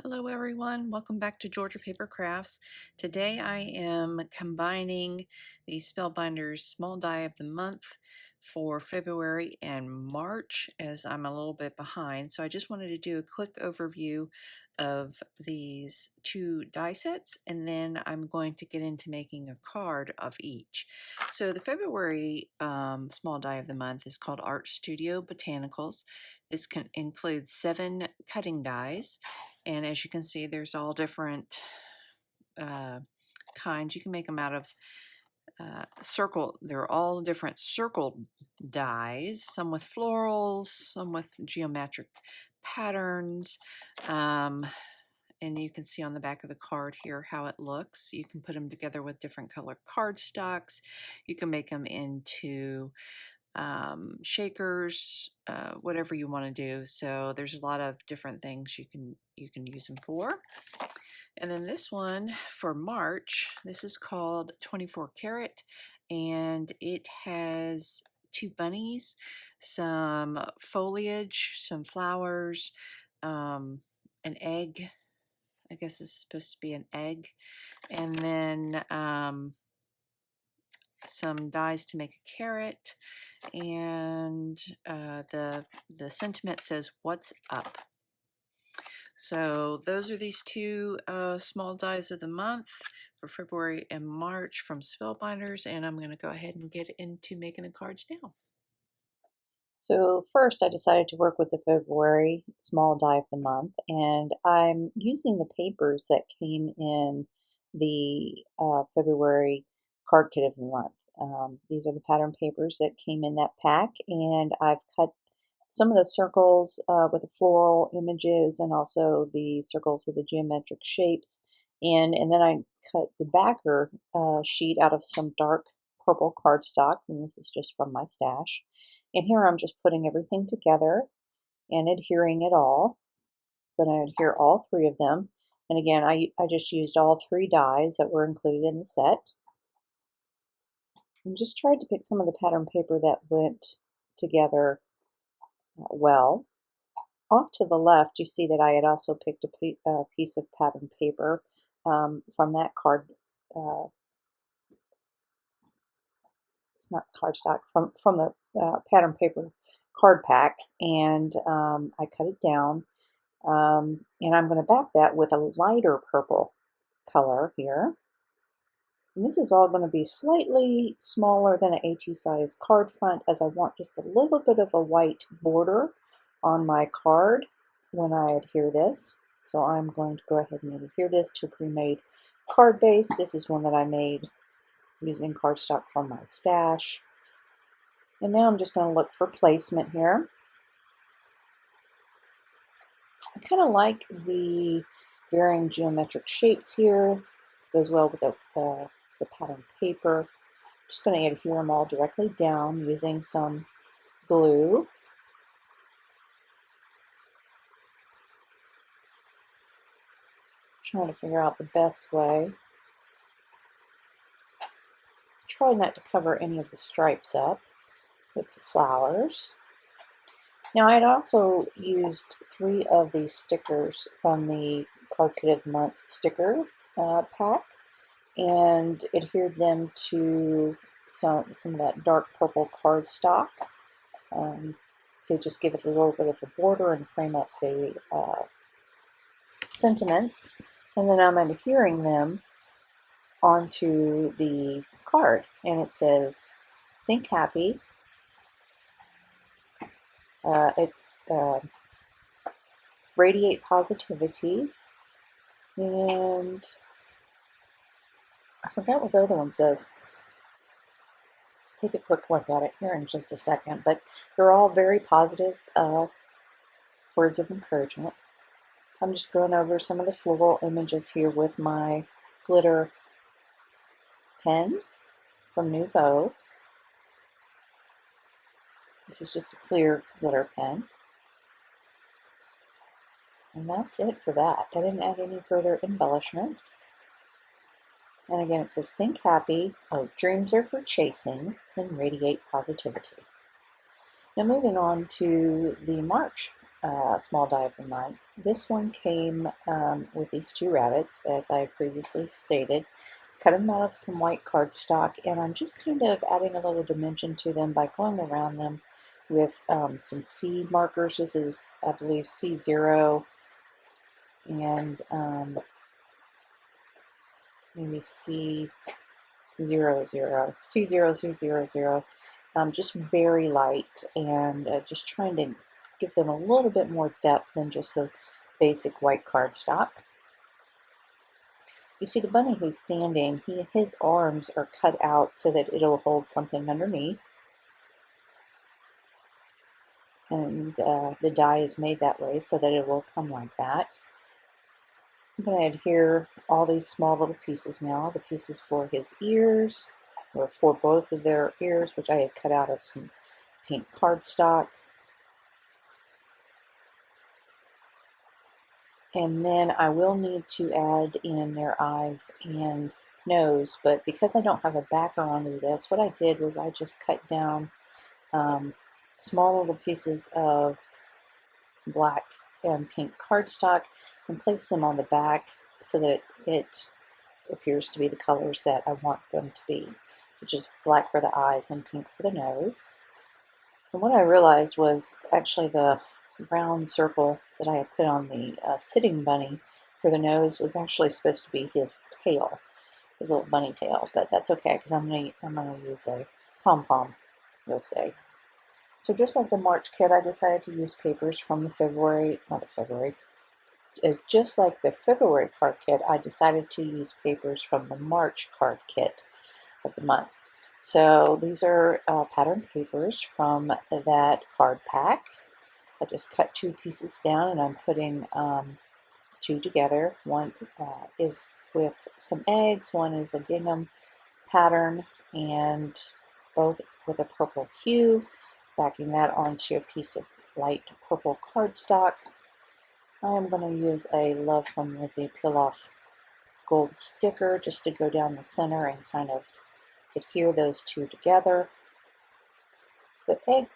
Hello everyone, welcome back to Georgia Paper Crafts. Today I am combining the Spellbinders Small Die of the Month for February and March, as I'm a little bit behind. So I just wanted to do a quick overview of these two die sets, and then I'm going to get into making a card of each. So the February Small Die of the Month is called Art Studio Botanicals. This can include 7 cutting dies. And as you can see, there's all different kinds. You can make them out of circle. They're all different circle dies, some with florals, some with geometric patterns. And you can see on the back of the card here how it looks. You can put them together with different colored cardstocks. You can make them into shakers, whatever you want to do. So there's a lot of different things you can use them for. And then this one for March, this is called 24 Karat, and it has 2 bunnies, some foliage, some flowers, an egg. I guess it's supposed to be an egg, and then some dies to make a carrot, and the sentiment says, "What's up?" So those are these two small dies of the month for February and March from Spellbinders, and I'm going to go ahead and get into making the cards now. So first I decided to work with the February small die of the month, and I'm using the papers that came in the February card kit of the month. These are the pattern papers that came in that pack, and I've cut some of the circles with the floral images and also the circles with the geometric shapes in, and then I cut the backer sheet out of some dark purple cardstock, and this is just from my stash. And here I'm just putting everything together and adhering it all. I'm going to adhere all 3 of them. And again, I just used all 3 dies that were included in the set. And just tried to pick some of the pattern paper that went together well. Off to the left, you see that I had also picked a piece of pattern paper from that card. It's not cardstock, from the pattern paper card pack, and I cut it down, and I'm going to back that with a lighter purple color here. And this is all going to be slightly smaller than an A2 size card front, as I want just a little bit of a white border on my card when I adhere this. So I'm going to go ahead and adhere this to a pre-made card base. This is one that I made using cardstock from my stash. And now I'm just going to look for placement here. I kind of like the varying geometric shapes here. Goes well with the pattern paper. I'm just going to adhere them all directly down using some glue. Trying to figure out the best way. Try not to cover any of the stripes up with the flowers. Now I had also used 3 of these stickers from the Card Kit of the Month sticker pack and adhered them to some of that dark purple cardstock to just give it a little bit of a border and frame up the sentiments. And then I'm adhering them onto the card, and it says, "Think happy." Radiate positivity, and I forgot what the other one says. Take a quick look at it here in just a second, but they're all very positive words of encouragement. I'm just going over some of the floral images here with my glitter pen from Nouveau. This is just a clear glitter pen. And that's it for that. I didn't add any further embellishments. And again, it says, "Think happy, oh, dreams are for chasing, and radiate positivity." Now moving on to the March small die of the month. This one came with these two rabbits, as I previously stated. Cut them out of some white cardstock, and I'm just kind of adding a little dimension to them by going around them with some C markers. This is, I believe, C0 and maybe C00, C0, C00. Just very light, and just trying to give them a little bit more depth than just a basic white cardstock. You see the bunny who's standing, his arms are cut out so that it'll hold something underneath. And the die is made that way so that it will come like that. I'm going to adhere all these small little pieces now, the pieces for his ears, or for both of their ears, which I had cut out of some pink cardstock. And then I will need to add in their eyes and nose, but because I don't have a backer under this, what I did was I just cut down small little pieces of black and pink cardstock and place them on the back so that it appears to be the colors that I want them to be, which is black for the eyes and pink for the nose. And what I realized was actually the round circle that I had put on the sitting bunny for the nose was actually supposed to be his tail, his little bunny tail, but that's okay because I'm gonna use a pom-pom, you'll say. So just like the March kit, I decided to use papers from just like the February card kit, I decided to use papers from the March card kit of the month. So these are pattern papers from that card pack. I just cut two pieces down and I'm putting two together. One is with some eggs, one is a gingham pattern, and both with a purple hue, backing that onto a piece of light purple cardstock. I am going to use a Love from Lizzie peel-off gold sticker just to go down the center and kind of adhere those two together. The egg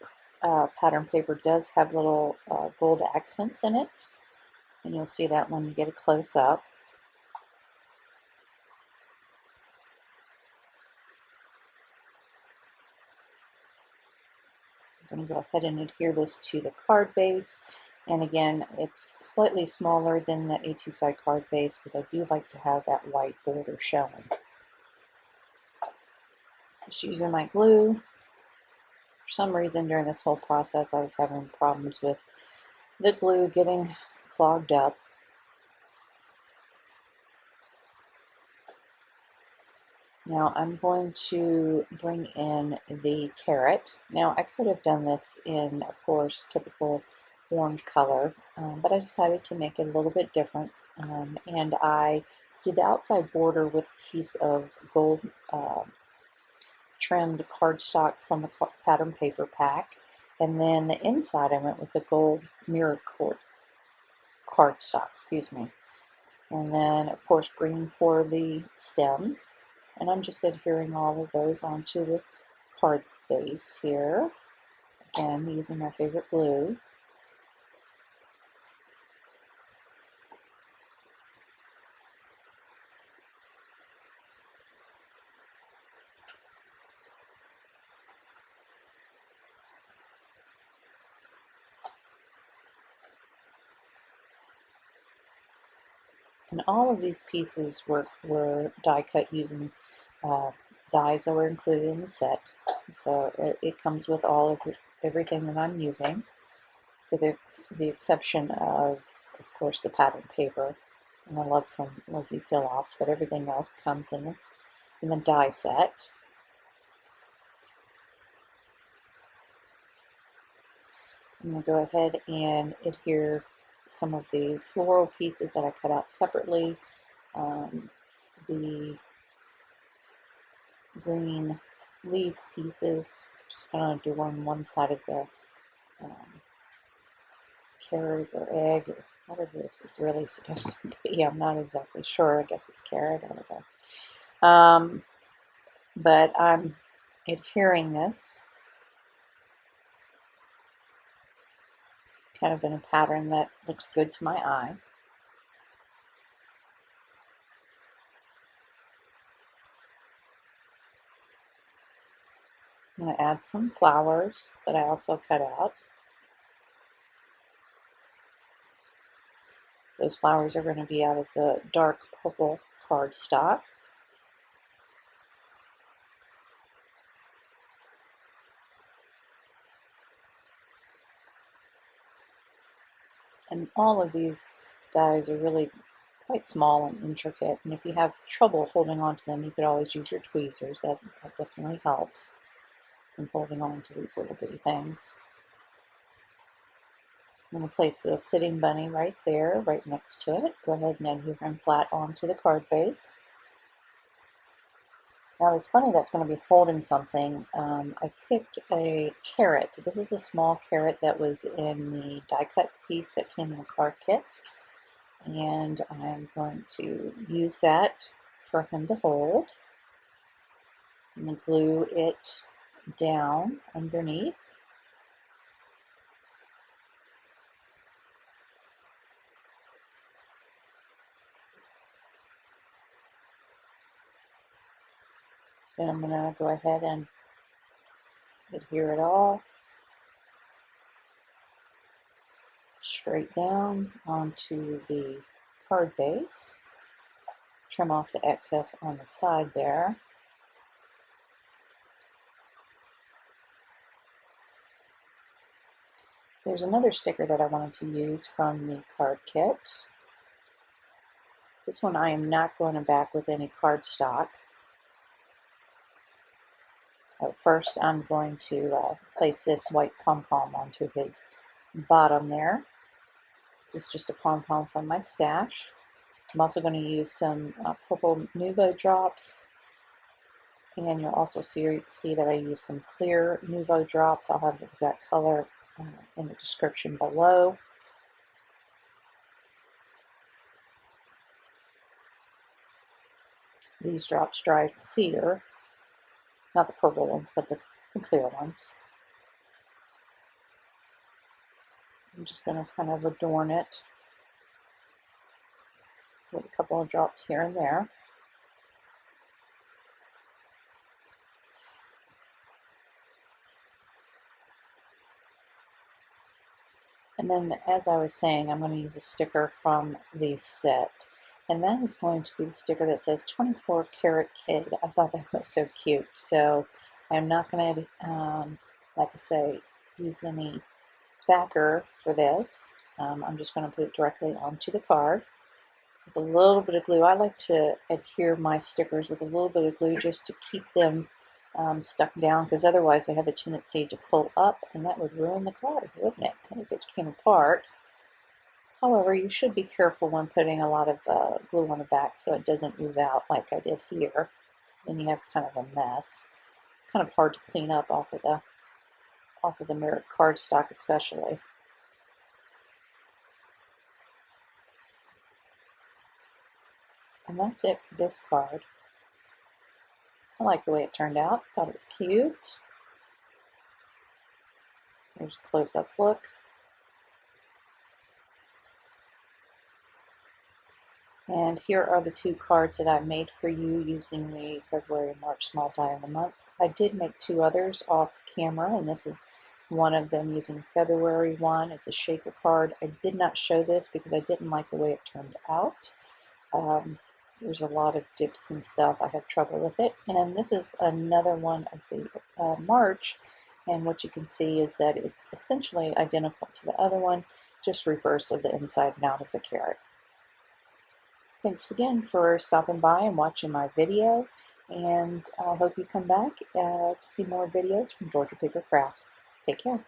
pattern paper does have little gold accents in it, and you'll see that when you get a close-up. I'm going to go ahead and adhere this to the card base, and again it's slightly smaller than the A2 side card base because I do like to have that white border showing. Just using my glue. For some reason during this whole process I was having problems with the glue getting clogged up. Now I'm going to bring in the carrot. Now I could have done this in, of course, typical orange color, but I decided to make it a little bit different, and I did the outside border with a piece of gold trimmed cardstock from the pattern paper pack, and then the inside I went with the gold mirrored cardstock, excuse me, and then of course green for the stems. And I'm just adhering all of those onto the card base here, again using my favorite glue. And all of these pieces were die cut using dies that were included in the set. So it comes with all of everything that I'm using, with the exception of course, the pattern paper and the Love from Lizzie peel-offs, but everything else comes in the die set. I'm going to go ahead and adhere some of the floral pieces that I cut out separately. The green leaf pieces, just going to do one side of the carrot or egg, or whatever this is really supposed to be. I'm not exactly sure. I guess it's carrot. I don't know. But I'm adhering this kind of in a pattern that looks good to my eye. I'm going to add some flowers that I also cut out. Those flowers are going to be out of the dark purple cardstock. And all of these dies are really quite small and intricate, and if you have trouble holding on to them, you could always use your tweezers. That definitely helps in holding on to these little bitty things. I'm going to place a sitting bunny right there, right next to it. Go ahead and adhere him flat onto the card base. Now this bunny that's going to be holding something, I picked a carrot. This is a small carrot that was in the die cut piece that came in the card kit. And I'm going to use that for him to hold. I'm going to glue it down underneath. Then I'm going to go ahead and adhere it all straight down onto the card base. Trim off the excess on the side there. There's another sticker that I wanted to use from the card kit. This one I am not going to back with any cardstock. First I'm going to place this white pom-pom onto his bottom there. This is just a pom-pom from my stash. I'm also going to use some purple Nuvo drops, and you'll also see that I use some clear Nuvo drops. I'll have the exact color in the description below. These drops dry clear, not the purple ones, but the clear ones. I'm just going to kind of adorn it with a couple of drops here and there. And then, as I was saying, I'm going to use a sticker from the set. And that is going to be the sticker that says 24 Karat Kid. I thought that was so cute. So I'm not going to, like I say, use any backer for this. I'm just going to put it directly onto the card with a little bit of glue. I like to adhere my stickers with a little bit of glue just to keep them stuck down, because otherwise they have a tendency to pull up, and that would ruin the card, wouldn't it, if it came apart. However, you should be careful when putting a lot of glue on the back so it doesn't ooze out like I did here. Then you have kind of a mess. It's kind of hard to clean up off of the mirrored cardstock especially. And that's it for this card. I like the way it turned out. Thought it was cute. Here's a close-up look. And here are the two cards that I made for you using the February and March small die of the month. I did make two others off camera, and this is one of them using February one. It's a shaker card. I did not show this because I didn't like the way it turned out. There's a lot of dips and stuff. I have trouble with it. And this is another one of the March, and what you can see is that it's essentially identical to the other one, just reverse of the inside and out of the carrot. Thanks again for stopping by and watching my video, and I hope you come back to see more videos from Georgia Paper Crafts. Take care.